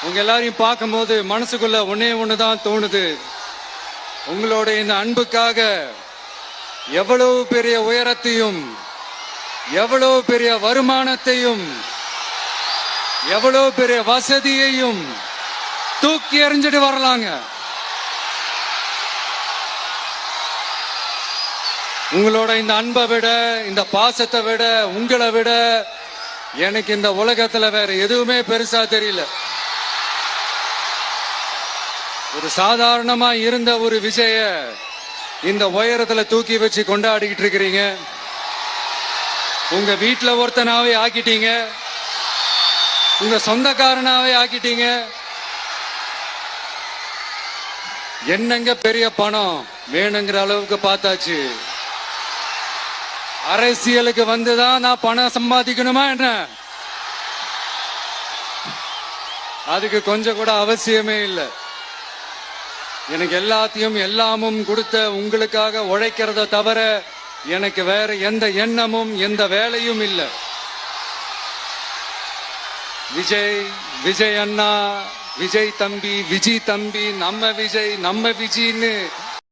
உங்க எல்லாரையும் பார்க்கும்போது மனசுக்குள்ள ஒன்னே ஒண்ணுதான் தோணுது. உங்களோட இந்த அன்புக்காக எவ்வளவு பெரிய உயரத்தையும், எவ்வளவு பெரிய வருமானத்தையும், எவ்வளவு பெரிய வசதியையும் தூக்கி எறிஞ்சிட்டு வரலாங்க. உங்களோட இந்த அன்பை விட, இந்த பாசத்தை விட, உங்களை விட எனக்கு இந்த உலகத்துல வேற எதுவுமே பெருசா தெரியல. ஒரு சாதாரணமா இருந்த ஒரு விஜய இந்த உயரத்துல தூக்கி வச்சு கொண்டாடிக்கிட்டு இருக்கிறீங்க. உங்க வீட்டுல ஒருத்தனாவே ஆக்கிட்டீங்க, உங்க சொந்தக்காரனாவே ஆக்கிட்டீங்க. என்னங்க பெரிய பணம் வேணுங்கிற அளவுக்கு பார்த்தாச்சு. அரசியலுக்கு வந்துதான் நான் பணம் சம்பாதிக்கணுமா என்ன? அதுக்கு கொஞ்சம் கூட அவசியமே இல்லை. எனக்கு எல்லாத்தையும் எல்லாமும் கொடுத்த உங்களுக்காக உழைக்கிறத தவிர எனக்கு வேற எந்த எண்ணமும் எந்த வேலையும் இல்லை. விஜய், விஜய் அண்ணா, விஜய் தம்பி, விஜய் தம்பி, நம்ம விஜய், நம்ம விஜய்ன்னு